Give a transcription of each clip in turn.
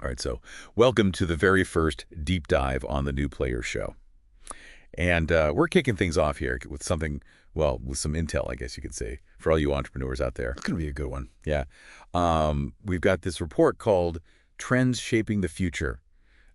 All right, so welcome to the very first deep dive on the New Player Show. And we're kicking things off here with something, well, with some intel, I guess you could say, for all you entrepreneurs out there. It's going to be a good one. Yeah. We've got this report called Trends Shaping the Future,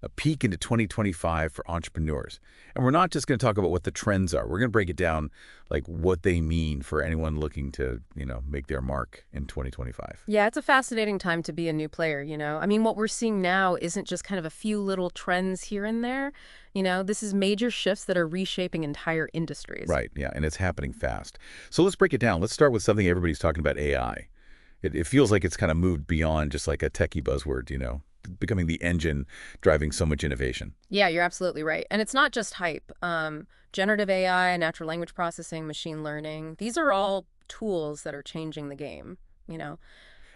a peek into 2025 for entrepreneurs. And we're not just going to talk about what the trends are. We're going to break it down, like what they mean for anyone looking to, make their mark in 2025. Yeah, it's a fascinating time to be a new player, I mean, what we're seeing now isn't just kind of a few little trends here and there. This is major shifts that are reshaping entire industries. Right, yeah, and it's happening fast. So let's break it down. Let's start with something everybody's talking about, AI. It feels like it's kind of moved beyond just like a techie buzzword, becoming the engine driving so much innovation. Yeah, you're absolutely right. And it's not just hype. Generative AI, natural language processing, machine learning, these are all tools that are changing the game,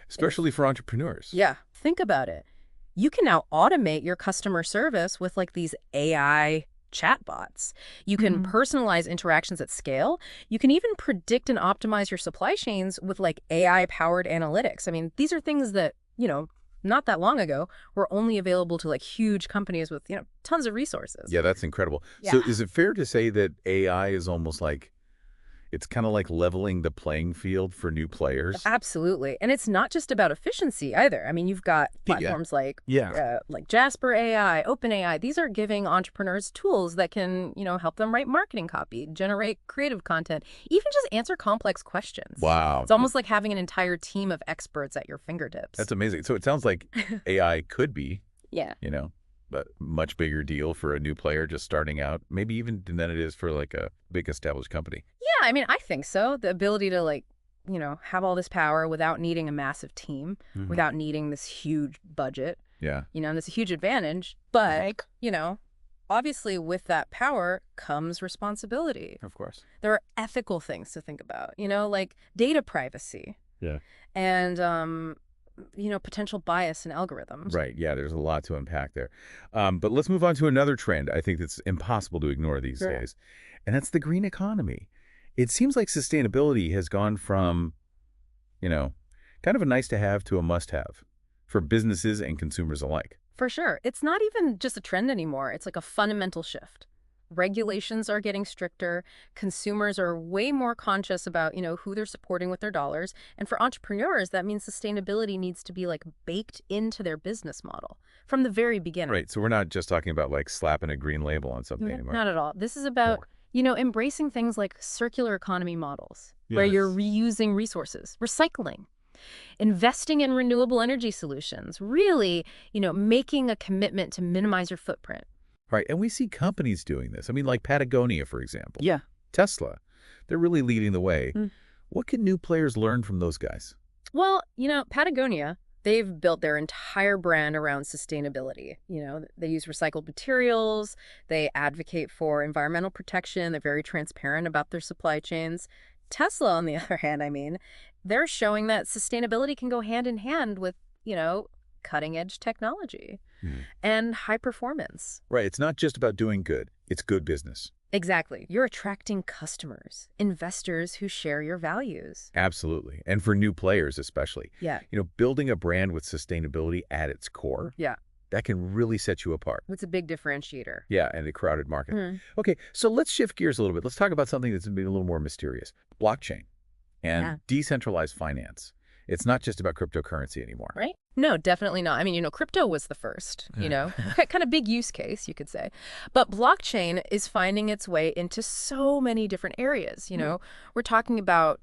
Especially for entrepreneurs. Yeah, think about it. You can now automate your customer service with like these AI chatbots. You can personalize interactions at scale. You can even predict and optimize your supply chains with like AI-powered analytics. I mean, these are things that, not that long ago were only available to like huge companies with, tons of resources. Yeah, that's incredible. Yeah. So is it fair to say that AI is almost like, it's kind of like leveling the playing field for new players? Absolutely. And it's not just about efficiency either. I mean, you've got platforms like Jasper AI, OpenAI. These are giving entrepreneurs tools that can, help them write marketing copy, generate creative content, even just answer complex questions. Wow. It's almost like having an entire team of experts at your fingertips. That's amazing. So it sounds like AI could be, yeah, a much bigger deal for a new player just starting out, maybe even than it is for like a big established company. Yeah, I mean, I think so. The ability to have all this power without needing a massive team, without needing this huge budget. Yeah. And it's a huge advantage. But, obviously with that power comes responsibility. Of course. There are ethical things to think about, like data privacy. Yeah. And, potential bias in algorithms. Right. Yeah, there's a lot to unpack there. But let's move on to another trend I think that's impossible to ignore these days, and that's the green economy. It seems like sustainability has gone from, kind of a nice to have to a must have for businesses and consumers alike. For sure. It's not even just a trend anymore. It's like a fundamental shift. Regulations are getting stricter. Consumers are way more conscious about, who they're supporting with their dollars. And for entrepreneurs, that means sustainability needs to be like baked into their business model from the very beginning. Right. So we're not just talking about like slapping a green label on something anymore. Not at all. This is about, embracing things like circular economy models, where you're reusing resources, recycling, investing in renewable energy solutions, really, making a commitment to minimize your footprint. Right. And we see companies doing this. I mean, like Patagonia, for example. Yeah. Tesla. They're really leading the way. What can new players learn from those guys? Well, Patagonia, they've built their entire brand around sustainability. They use recycled materials. They advocate for environmental protection. They're very transparent about their supply chains. Tesla, on the other hand, they're showing that sustainability can go hand in hand with, cutting-edge technology and high performance. Right. It's not just about doing good. It's good business. Exactly. You're attracting customers, investors who share your values. Absolutely. And for new players especially. Yeah. Building a brand with sustainability at its core. Yeah. That can really set you apart. It's a big differentiator. Yeah, in a crowded market. Okay, so let's shift gears a little bit. Let's talk about something that's been a little more mysterious. Blockchain and decentralized finance. It's not just about cryptocurrency anymore. Right? No, definitely not. I mean, crypto was the first, kind of big use case, you could say. But blockchain is finding its way into so many different areas. We're talking about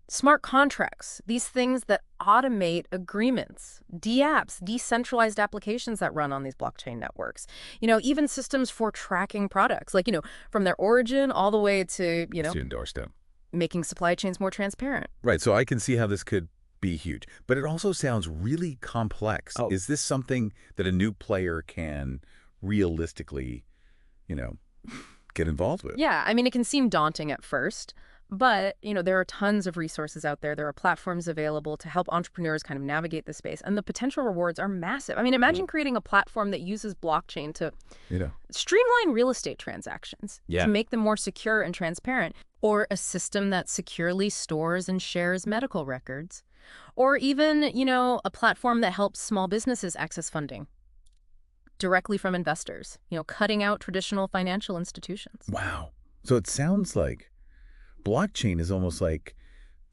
smart contracts, these things that automate agreements, dApps, decentralized applications that run on these blockchain networks, even systems for tracking products, like, from their origin all the way to, Student doorstep. Making supply chains more transparent. Right. So I can see how this could be huge, but it also sounds really complex. Is this something that a new player can realistically, get involved with? Yeah. I mean, it can seem daunting at first, but, there are tons of resources out there. There are platforms available to help entrepreneurs kind of navigate the space, and the potential rewards are massive. I mean, imagine creating a platform that uses blockchain to streamline real estate transactions, to make them more secure and transparent, or a system that securely stores and shares medical records. Or even, a platform that helps small businesses access funding directly from investors, cutting out traditional financial institutions. Wow. So it sounds like blockchain is almost like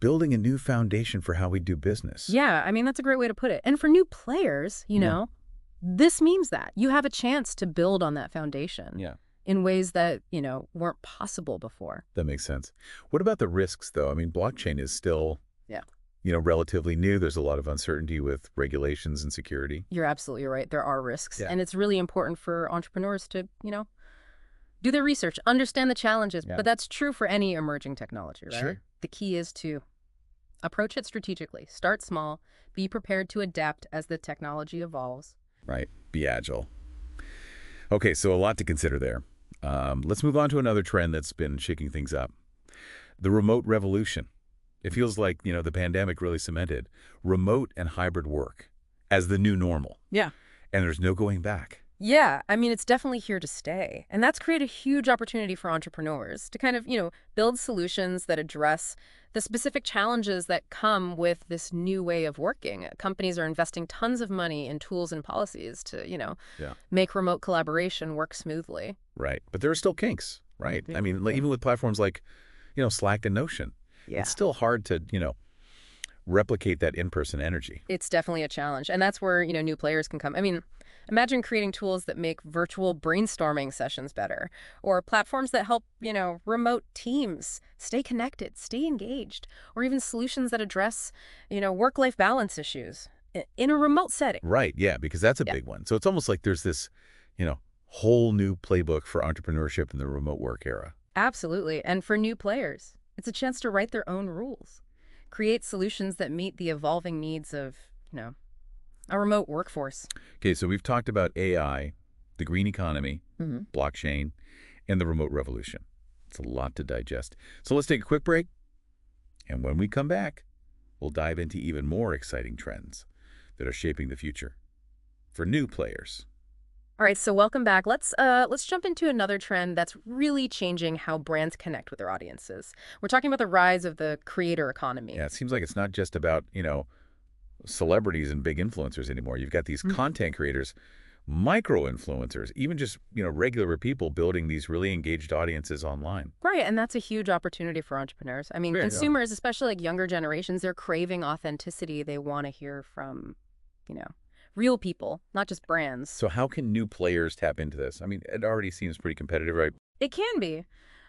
building a new foundation for how we do business. Yeah, I mean, that's a great way to put it. And for new players, Yeah. this means that you have a chance to build on that foundation Yeah. in ways that, weren't possible before. That makes sense. What about the risks, though? I mean, blockchain is still, Yeah. relatively new. There's a lot of uncertainty with regulations and security. You're absolutely right. There are risks. Yeah. And it's really important for entrepreneurs to, do their research, understand the challenges. Yeah. But that's true for any emerging technology, right? Sure. The key is to approach it strategically. Start small. Be prepared to adapt as the technology evolves. Right. Be agile. Okay, so a lot to consider there. Let's move on to another trend that's been shaking things up. The remote revolution. It feels like, the pandemic really cemented remote and hybrid work as the new normal. Yeah. And there's no going back. Yeah, I mean, it's definitely here to stay. And that's created a huge opportunity for entrepreneurs to kind of, build solutions that address the specific challenges that come with this new way of working. Companies are investing tons of money in tools and policies to, Yeah. make remote collaboration work smoothly. Right. But there are still kinks, right? Yeah. I mean, even with platforms like, Slack and Notion, Yeah. it's still hard to, replicate that in-person energy. It's definitely a challenge. And that's where, new players can come. I mean, imagine creating tools that make virtual brainstorming sessions better, or platforms that help, remote teams stay connected, stay engaged, or even solutions that address, work-life balance issues in a remote setting. Right. Yeah, because that's a Yeah. big one. So it's almost like there's this, whole new playbook for entrepreneurship in the remote work era. Absolutely. And for new players, it's a chance to write their own rules, create solutions that meet the evolving needs of, a remote workforce. Okay, so we've talked about AI, the green economy, blockchain, and the remote revolution. It's a lot to digest. So let's take a quick break. And when we come back, we'll dive into even more exciting trends that are shaping the future for new players. All right, so welcome back. Let's jump into another trend that's really changing how brands connect with their audiences. We're talking about the rise of the creator economy. Yeah, it seems like it's not just about, celebrities and big influencers anymore. You've got these content creators, micro-influencers, even just, regular people building these really engaged audiences online. Right, and that's a huge opportunity for entrepreneurs. I mean, Yeah. consumers, especially like younger generations, they're craving authenticity. They want to hear from, real people, not just brands. So how can new players tap into this? I mean, it already seems pretty competitive, right? It can be,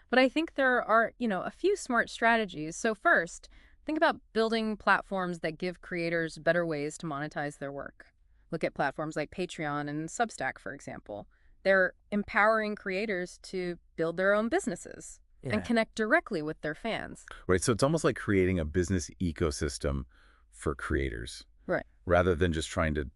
but I think there are, a few smart strategies. So first, think about building platforms that give creators better ways to monetize their work. Look at platforms like Patreon and Substack, for example. They're empowering creators to build their own businesses and connect directly with their fans. Right, so it's almost like creating a business ecosystem for creators. Right. Rather than just trying to,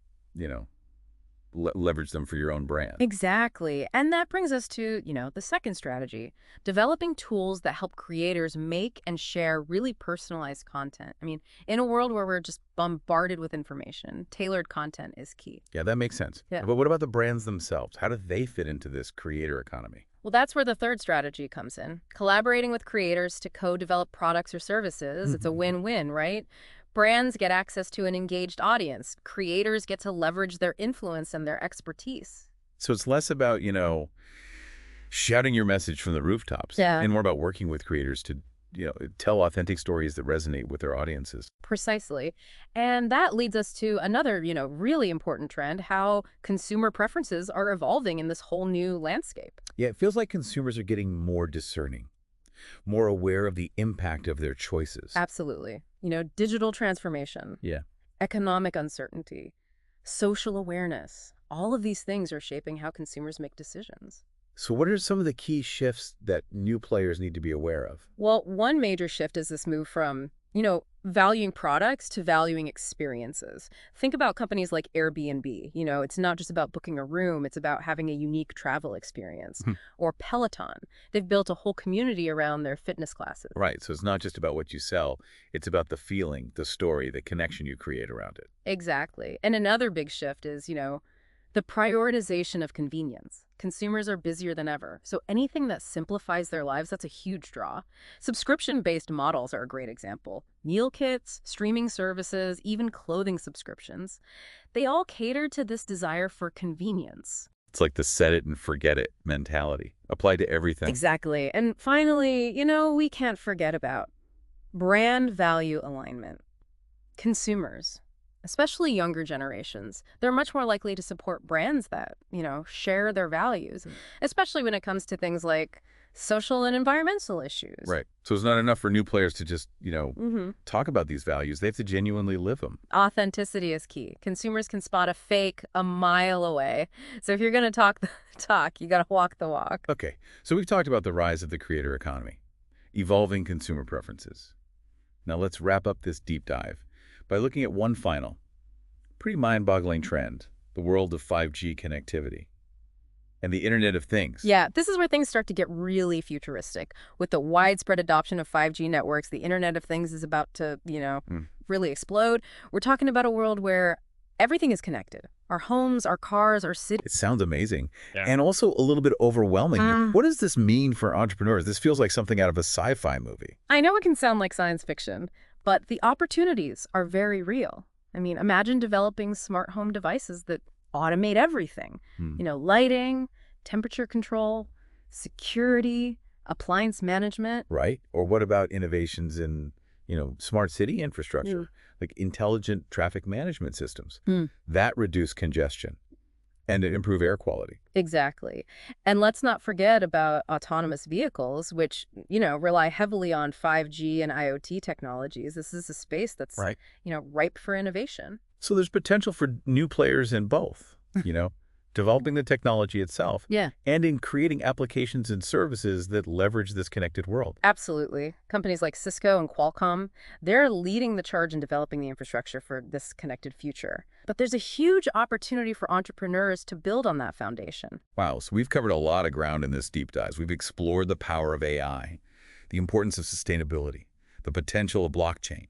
leverage them for your own brand. Exactly. And that brings us to, the second strategy, developing tools that help creators make and share really personalized content. I mean, in a world where we're just bombarded with information, tailored content is key. Yeah, that makes sense. Yeah. But what about the brands themselves? How do they fit into this creator economy? Well, that's where the third strategy comes in. Collaborating with creators to co-develop products or services. It's a win-win, right? Brands get access to an engaged audience. Creators get to leverage their influence and their expertise. So it's less about, shouting your message from the rooftops. Yeah. And more about working with creators to, tell authentic stories that resonate with their audiences. Precisely. And that leads us to another, really important trend, how consumer preferences are evolving in this whole new landscape. Yeah, it feels like consumers are getting more discerning, more aware of the impact of their choices. Absolutely. Digital transformation, Yeah. economic uncertainty, social awareness, all of these things are shaping how consumers make decisions. So what are some of the key shifts that new players need to be aware of? Well, one major shift is this move from, valuing products to valuing experiences. Think about companies like Airbnb. It's not just about booking a room, it's about having a unique travel experience. Or Peloton. They've built a whole community around their fitness classes. Right, so it's not just about what you sell, it's about the feeling, the story, the connection you create around it. Exactly. And another big shift is, The prioritization of convenience. Consumers are busier than ever, so anything that simplifies their lives, that's a huge draw. Subscription-based models are a great example. Meal kits, streaming services, even clothing subscriptions. They all cater to this desire for convenience. It's like the set it and forget it mentality applied to everything. Exactly. And finally, we can't forget about brand value alignment. Consumers, especially younger generations, they're much more likely to support brands that, share their values, especially when it comes to things like social and environmental issues. Right. So it's not enough for new players to just, hmm talk about these values. They have to genuinely live them. Authenticity is key. Consumers can spot a fake a mile away. So if you're going to talk the talk, you got to walk the walk. Okay. So we've talked about the rise of the creator economy, evolving consumer preferences. Now let's wrap up this deep dive by looking at one final, pretty mind-boggling trend, the world of 5G connectivity and the Internet of Things. Yeah, this is where things start to get really futuristic. With the widespread adoption of 5G networks, the Internet of Things is about to, really explode. We're talking about a world where everything is connected. Our homes, our cars, our cities. It sounds amazing Yeah. and also a little bit overwhelming. What does this mean for entrepreneurs? This feels like something out of a sci-fi movie. I know it can sound like science fiction, but the opportunities are very real. I mean, imagine developing smart home devices that automate everything. Lighting, temperature control, security, appliance management. Right? Or what about innovations in, smart city infrastructure, like intelligent traffic management systems that reduce congestion and improve air quality? Exactly. And let's not forget about autonomous vehicles, which, rely heavily on 5G and IoT technologies. This is a space that's, Right. Ripe for innovation. So there's potential for new players in both, developing the technology itself Yeah. and in creating applications and services that leverage this connected world. Absolutely. Companies like Cisco and Qualcomm, they're leading the charge in developing the infrastructure for this connected future. But there's a huge opportunity for entrepreneurs to build on that foundation. Wow, so we've covered a lot of ground in this deep dive. We've explored the power of AI, the importance of sustainability, the potential of blockchain,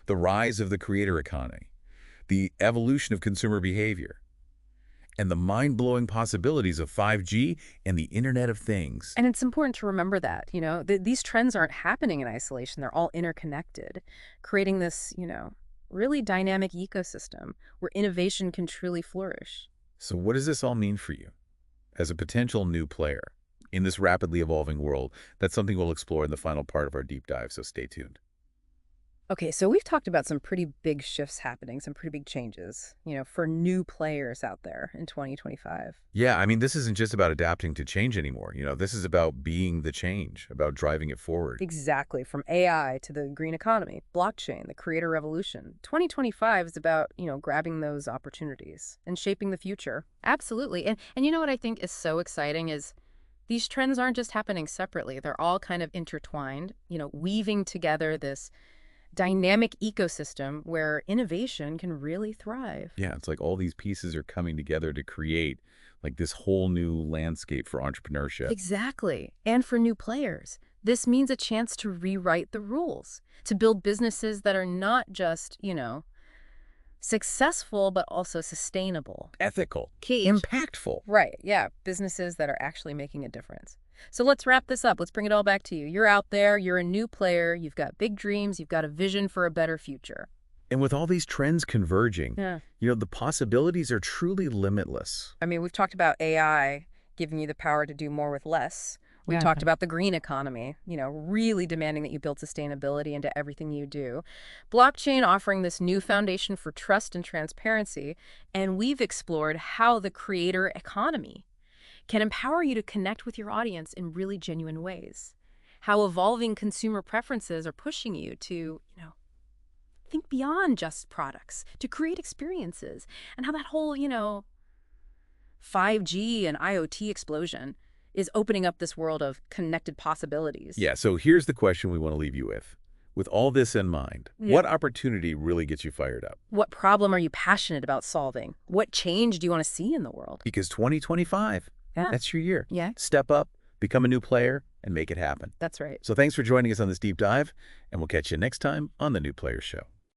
the rise of the creator economy, the evolution of consumer behavior, and the mind-blowing possibilities of 5G and the Internet of Things. And it's important to remember that, these trends aren't happening in isolation. They're all interconnected, creating this, really dynamic ecosystem where innovation can truly flourish. So what does this all mean for you as a potential new player in this rapidly evolving world? That's something we'll explore in the final part of our deep dive, so stay tuned. Okay, so we've talked about some pretty big shifts happening, some pretty big changes, for new players out there in 2025. Yeah, I mean, this isn't just about adapting to change anymore. This is about being the change, about driving it forward. Exactly, from AI to the green economy, blockchain, the creator revolution. 2025 is about, grabbing those opportunities and shaping the future. Absolutely. And you know what I think is so exciting is these trends aren't just happening separately. They're all kind of intertwined, weaving together this dynamic ecosystem where innovation can really thrive. Yeah, it's like all these pieces are coming together to create like this whole new landscape for entrepreneurship. Exactly. And for new players, this means a chance to rewrite the rules, to build businesses that are not just, successful, but also sustainable. Ethical. Key. Impactful. Right. Yeah. Businesses that are actually making a difference. So let's wrap this up. Let's bring it all back to you. You're out there. You're a new player. You've got big dreams. You've got a vision for a better future. And with all these trends converging, Yeah. the possibilities are truly limitless. I mean, we've talked about AI giving you the power to do more with less. We talked about the green economy, really demanding that you build sustainability into everything you do. Blockchain offering this new foundation for trust and transparency. And we've explored how the creator economy can empower you to connect with your audience in really genuine ways. How evolving consumer preferences are pushing you to, think beyond just products, to create experiences. And how that whole, 5G and IoT explosion is opening up this world of connected possibilities. Yeah, so here's the question we want to leave you with. With all this in mind, what opportunity really gets you fired up? What problem are you passionate about solving? What change do you want to see in the world? Because 2025, that's your year. Yeah. Step up, become a new player, and make it happen. That's right. So thanks for joining us on this deep dive, and we'll catch you next time on The New Player Show.